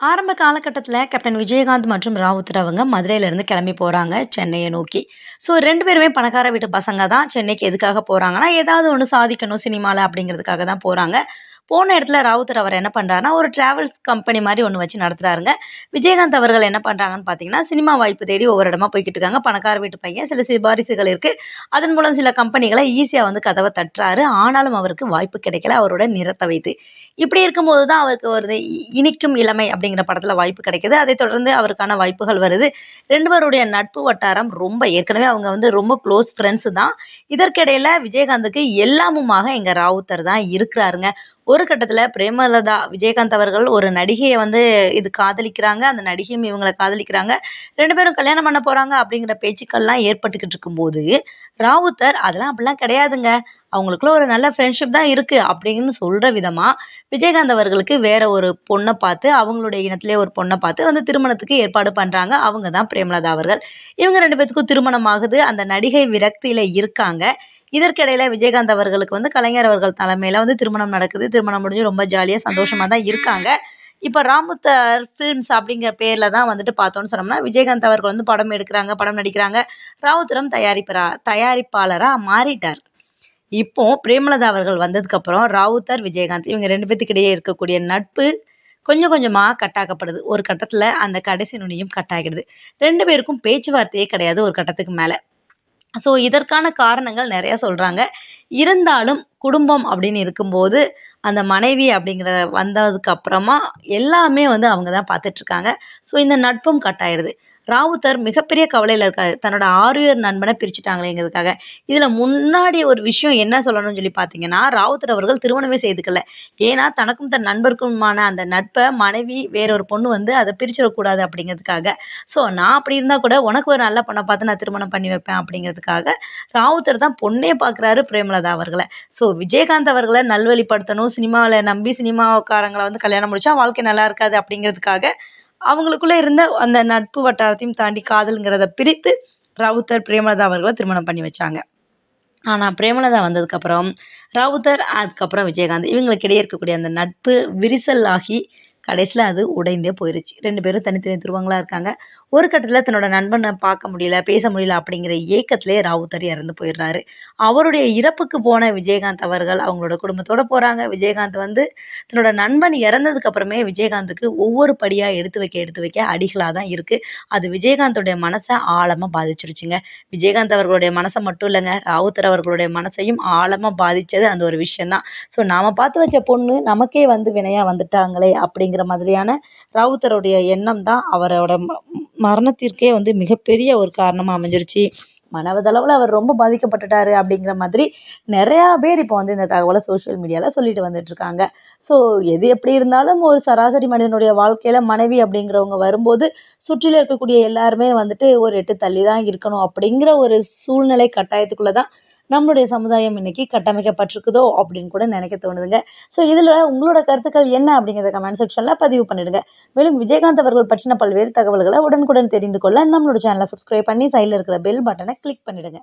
ஆரம்ப காலகட்டத்தில கேப்டன் விஜயகாந்த் மற்றும் ராவுத்தர் அவங்க மதுரையிலேருந்து கிளம்பி போறாங்க சென்னைய நோக்கி. ஸோ 2 பேருமே பணக்கார வீட்டு பசங்க தான். சென்னைக்கு எதுக்காக போறாங்கன்னா, ஏதாவது ஒண்ணு சாதிக்கணும் சினிமால அப்படிங்கிறதுக்காக தான் போறாங்க. போன இடத்துல ராவுத்தர் அவர் என்ன பண்றாருன்னா, ஒரு டிராவல்ஸ் கம்பெனி மாரி ஒண்ணு வச்சு நடத்துறாருங்க. விஜயகாந்த் அவர்கள் என்ன பண்றாங்கன்னு பார்த்தீங்கன்னா, சினிமா வாய்ப்பு தேடி ஒவ்வொரு இடமா போய்க்கிட்டு இருக்காங்க. பணக்கார வீட்டு பையன். சில சிபாரிசுகள் இருக்கு. அதன் மூலம் சில கம்பெனிகள ஈஸியா வந்து கதவ தட்டுறாரு. ஆனாலும் அவருக்கு வாய்ப்பு கிடைக்கல. அவரோட நிறத்த வைத்து. இப்படி இருக்கும்போது தான் அவருக்கு ஒரு இனிக்கும் இளமை அப்படிங்கிற படத்துல வாய்ப்பு கிடைக்குது. அதைத் தொடர்ந்து அவருக்கான வாய்ப்புகள் வருது. 2 பேருடைய நட்பு வட்டாரம் ரொம்ப ஏற்கனவே அவங்க வந்து ரொம்ப க்ளோஸ் ஃப்ரெண்ட்ஸ் தான். இதற்கிடையில விஜயகாந்துக்கு எல்லாமுமாக இங்க ராவுத்தர் தான் இருக்கிறாருங்க. ஒரு கட்டத்துல பிரேமலதா விஜயகாந்த் அவர்கள் ஒரு நடிகைய வந்து காதலிக்கிறாங்க. அந்த நடிகையும் இவங்கள காதலிக்கிறாங்க. 2 பேரும் கல்யாணம் பண்ண போறாங்க அப்படிங்கிற பேச்சுக்கள்லாம் ஏற்பட்டுக்கிட்டு இருக்கும்போது, ராவுத்தர் அதெல்லாம் அப்படிலாம் கிடையாதுங்க. அவங்களுக்குள்ள ஒரு நல்ல ஃப்ரெண்ட்ஷிப் தான் இருக்கு அப்படின்னு சொல்ற விதமா, விஜயகாந்த் அவர்களுக்கு வேற ஒரு பொண்ண பார்த்து, அவங்களுடைய இனத்திலேயே ஒரு பொண்ண பார்த்து வந்து திருமணத்துக்கு ஏற்பாடு பண்றாங்க. அவங்க தான் பிரேமலதா அவர்கள். இவங்க 2 பேத்துக்கும் திருமணம் ஆகுது. அந்த நடிகை விரக்தியில இருக்காங்க. இதற்கிடையில விஜயகாந்த் அவர்களுக்கு வந்து கலைஞர் அவர்கள் தலைமையில வந்து திருமணம் நடக்குது. திருமணம் முடிஞ்சு ரொம்ப ஜாலியா, சந்தோஷமா தான் இருக்காங்க. இப்ப ராமுத்தர் ஃபிலிம்ஸ் அப்படிங்கிற பேர்ல தான் வந்துட்டு பார்த்தோம்னு சொன்னோம்னா, விஜயகாந்த் அவர்கள் வந்து படம் எடுக்குறாங்க, படம் நடிக்கிறாங்க. ராவுத்தரும் தயாரிப்பாளரா மாறிட்டார். இப்போ பிரேமலதா அவர்கள் வந்ததுக்கப்புறம் ராவுத்தர், விஜயகாந்த் இவங்க 2 பேத்துக்கு இடையே இருக்கக்கூடிய நட்பு கொஞ்சம் கொஞ்சமா கட் ஆக்கப்படுது. ஒரு கட்டத்துல அந்த கடைசி நுனியும் கட் ஆகிடுது. 2 பேருக்கும் பேச்சுவார்த்தையே கிடையாது ஒரு கட்டத்துக்கு மேல. ஸோ இதற்கான காரணங்கள் நெறைய சொல்றாங்க. இருந்தாலும் குடும்பம் அப்படின்னு இருக்கும்போது, அந்த மனைவி அப்படிங்கிற வந்ததுக்கு அப்புறமா எல்லாமே வந்து அவங்க தான் பார்த்துட்டுருக்காங்க. ஸோ இந்த நட்பும் கட் ஆயிருது. ராவுத்தர் மிகப்பெரிய கவலையில இருக்காரு. தன்னோட ஆருயிர் நண்பன பிரிச்சுட்டாங்களேங்கிறதுக்காக. இதுல முன்னாடி ஒரு விஷயம் என்ன சொல்லணும்னு சொல்லி பார்த்தீங்கன்னா, ராவுத்தர் அவர்கள் திருமணமே செய்துக்கல. ஏன்னா, தனக்கும் தன் நண்பருக்குமான அந்த நட்ப மனைவி வேற ஒரு பொண்ணு வந்து அத பிரிச்சிடக்கூடாது அப்படிங்கிறதுக்காக. ஸோ நான் அப்படி இருந்தா கூட உனக்கு ஒரு நல்ல பொண்ண பார்த்து நான் திருமணம் பண்ணி வைப்பேன் அப்படிங்கிறதுக்காக, ராவுத்தர் தான் பொண்ணே பார்க்குறாரு பிரேமலதா அவர்கள. ஸோ விஜயகாந்த் அவர்கள நல்வழிப்படுத்தணும், சினிமால நம்பி சினிமாக்காரங்கள வந்து கல்யாணம் முடிச்சா வாழ்க்கை நல்லா இருக்காது அப்படிங்கிறதுக்காக, அவங்களுக்குள்ள இருந்த அந்த நட்பு வட்டாரத்தையும் தாண்டி காதல்ங்கிறத பிரித்து, ராவுத்தர் பிரேமலதா அவர்கள திருமணம் பண்ணி வச்சாங்க. ஆனா பிரேமலதா வந்ததுக்கப்புறம், ராவுத்தர் அதுக்கப்புறம் விஜயகாந்த் இவங்களுக்கு இடையே இருக்கக்கூடிய அந்த நட்பு விரிசல் ஆகி, கடைசில அது உடைந்தே போயிருச்சு. 2 பேரும் தனித்தனி துருவங்களா இருக்காங்க. ஒரு கட்டத்துல தன்னோட நண்பன பார்க்க முடியல, பேச முடியல அப்படிங்கிற ஏக்கத்திலேயே ராவுத்தர் இறந்து போயிடுறாரு. அவருடைய இறப்புக்கு போன விஜயகாந்த் அவர்கள் அவங்களோட குடும்பத்தோட போறாங்க. விஜயகாந்த் வந்து தன்னோட நண்பன் இறந்ததுக்கு அப்புறமே விஜயகாந்துக்கு ஒவ்வொரு படியா எடுத்து வைக்க அடிகளா தான் இருக்கு. அது விஜயகாந்தோடைய மனச ஆழமா பாதிச்சிருச்சுங்க. விஜயகாந்த் அவர்களுடைய மனச மட்டும் இல்லங்க, ராவுத்தர் அவர்களுடைய மனசையும் ஆழமா பாதிச்சது அந்த ஒரு விஷயம் தான். ஸோ நாம பார்த்து வச்ச பொண்ணு நமக்கே வந்து வினையா வந்துட்டாங்களே அப்படிங்கிற மாதிரியான ராவுத்தருடைய எண்ணம் தான் அவரோட மரணத்திற்கே வந்து மிகப்பெரிய ஒரு காரணமா அமைஞ்சிருச்சு. மனதளவுல அவர் ரொம்ப பாதிக்கப்பட்டுட்டாரு அப்படிங்கிற மாதிரி நெறையா பேர் இப்போ வந்து இந்த தகவல சோசியல் மீடியால சொல்லிட்டு வந்துட்டு இருக்காங்க. ஸோ எது எப்படி இருந்தாலும் ஒரு சராசரி மனிதனுடைய வாழ்க்கையில மனைவி அப்படிங்கிறவங்க வரும்போது, சுற்றிலும் இருக்கக்கூடிய எல்லாருமே வந்துட்டு ஒரு எட்டு தள்ளி தான் இருக்கணும் அப்படிங்கிற ஒரு சூழ்நிலை கட்டாயத்துக்குள்ள தான் நம்மளுடைய சமுதாயம் இன்னைக்கு கட்டமைக்கப்பட்டிருக்குதோ அப்படின்னு கூட நினைக்க தோணுதுங்க. ஸோ இதுல உங்களோட கருத்துக்கள் என்ன அப்படிங்கிறத கமெண்ட் செக்ஷன்ல பதிவு பண்ணிடுங்க. மேலும் விஜயகாந்த் அவர்கள் பற்றின பல்வேறு தகவல்கள உடனுக்குடன் தெரிந்து கொள்ள நம்மளோட சேனல சப்ஸ்கிரைப் பண்ணி சைடுல இருக்கிற பெல் பட்டன கிளிக் பண்ணிடுங்க.